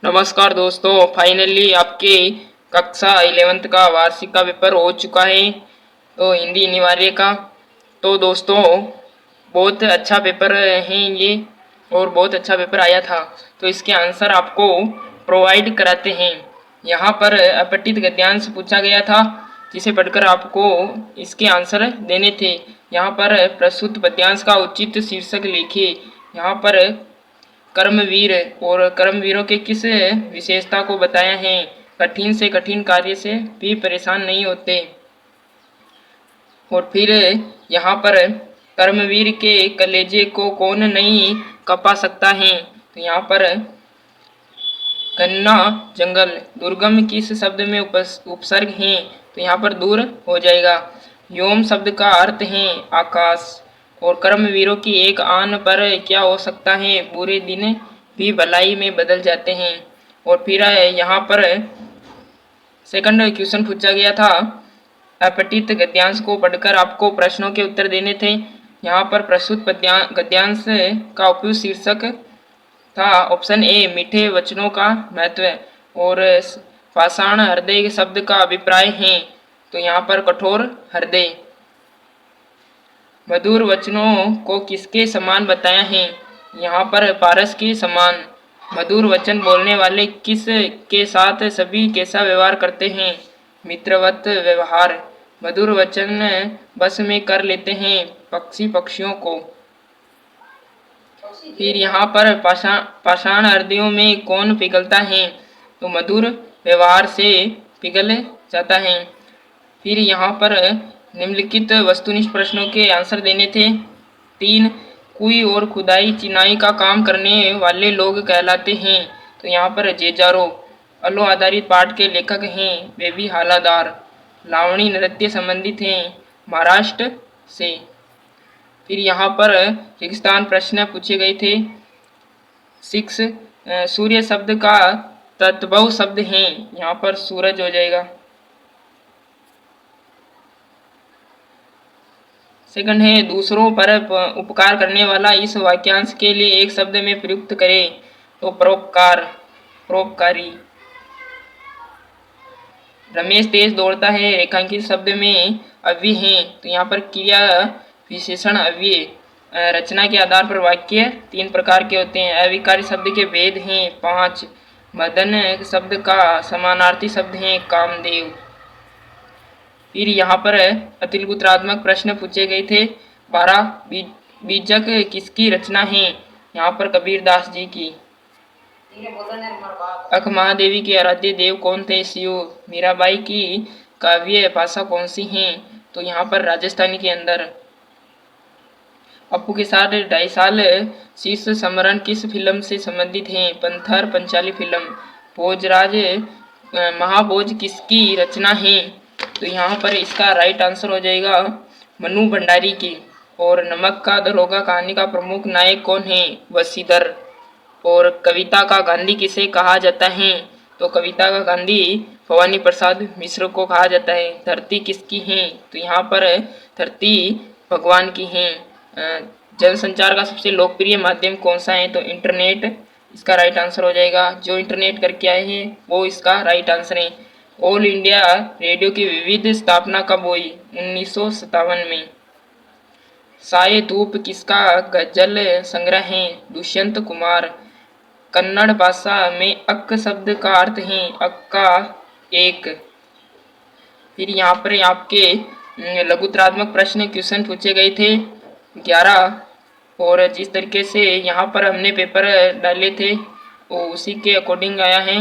नमस्कार दोस्तों, फाइनली आपके कक्षा 11th का वार्षिक का पेपर हो चुका है। तो हिंदी अनिवार्य का तो दोस्तों बहुत अच्छा पेपर है ये, और बहुत अच्छा पेपर आया था। तो इसके आंसर आपको प्रोवाइड कराते हैं। यहाँ पर अपठित गद्यांश पूछा गया था, जिसे पढ़कर आपको इसके आंसर देने थे। यहाँ पर प्रस्तुत पद्यांश का उचित शीर्षक लिखिए। यहाँ पर कर्मवीर और कर्मवीरों के किस विशेषता को बताया है। कठिन से कठिन कार्य से भी परेशान नहीं होते। और फिर यहाँ पर कर्मवीर के कलेजे को कौन नहीं कपा सकता है। तो यहाँ पर घना जंगल दुर्गम किस शब्द में उपसर्ग है। तो यहाँ पर दूर हो जाएगा। व्योम शब्द का अर्थ है आकाश। और कर्मवीरों की एक आन पर क्या हो सकता है, बुरे दिन भी भलाई में बदल जाते हैं। और फिर यहाँ पर सेकंड क्वेश्चन पूछा गया था, अपठित गद्यांश को पढ़कर आपको प्रश्नों के उत्तर देने थे। यहाँ पर प्रस्तुत गद्यांश का उपयुक्त शीर्षक था ऑप्शन ए मीठे वचनों का महत्व। और पाषाण हृदय शब्द का अभिप्राय है। तो यहाँ पर कठोर हृदय। मधुर वचनों को किसके समान बताया है। यहाँ पर पारस के समान। मधुर वचन बोलने वाले किस के साथ सभी कैसा व्यवहार करते हैं, मित्रवत व्यवहार। मधुर वचन बस में कर लेते हैं पक्षी पक्षियों को। फिर यहाँ पर पाषाण हृदयों में कौन पिघलता है। तो मधुर व्यवहार से पिघल जाता है। फिर यहाँ पर निम्नलिखित वस्तुनिष्ठ प्रश्नों के आंसर देने थे। 3 कुई और खुदाई चिनाई का काम करने वाले लोग कहलाते हैं। तो यहाँ पर जेजारो। अलो आधारित पाठ के लेखक हैं वे भी हालादार। लावणी नृत्य संबंधित हैं महाराष्ट्र से। फिर यहाँ पर रेगिस्तान प्रश्न पूछे गए थे। 6 सूर्य शब्द का तद्भव शब्द है। यहाँ पर सूरज हो जाएगा। सेकंड है दूसरों पर उपकार करने वाला इस वाक्यांश के लिए एक शब्द में प्रयुक्त करें। तो परोपकार, परोपकारी। रमेश तेज दौड़ता है रेखांकित शब्द में अव्यय है। तो यहाँ पर क्रिया विशेषण अव्यय। रचना के आधार पर वाक्य 3 प्रकार के होते हैं। अविकारी शब्द के भेद हैं 5। मदन शब्द का समानार्थी शब्द है कामदेव। फिर यहाँ पर अतिलगुत्रात्मक प्रश्न पूछे गए थे। 12 बीजक किसकी रचना है। यहाँ पर कबीरदास जी की। अख महादेवी के आराध्य देव कौन थे, शिव। मीराबाई की काव्य भाषा कौन सी है। तो यहाँ पर राजस्थानी के अंदर। अपू के साथ 2.5 साल शीर्ष समरण किस फिल्म से संबंधित है। पंथर पंचाली फिल्म। भोजराज महाभोज किसकी रचना है। तो यहाँ पर इसका राइट आंसर हो जाएगा मनु भंडारी की। और नमक का दरोगा कहानी का प्रमुख नायक कौन है, वसीधर। और कविता का गांधी किसे कहा जाता है। तो कविता का गांधी भवानी प्रसाद मिश्र को कहा जाता है। धरती किसकी है। तो यहाँ पर धरती भगवान की है। जनसंचार का सबसे लोकप्रिय माध्यम कौन सा है। तो इंटरनेट इसका राइट आंसर हो जाएगा। जो इंटरनेट करके आए हैं वो इसका राइट आंसर है। ऑल इंडिया रेडियो की विविध स्थापना कब हुई, 1957 में। साये धूप किसका गजल संग्रह है, दुष्यंत कुमार। कन्नड़ भाषा में अक शब्द का अर्थ है अक्का एक। फिर यहाँ पर आपके लघुत्रात्मक प्रश्न क्वेश्चन पूछे गए थे 11। और जिस तरीके से यहाँ पर हमने पेपर डाले थे वो उसी के अकॉर्डिंग आया है।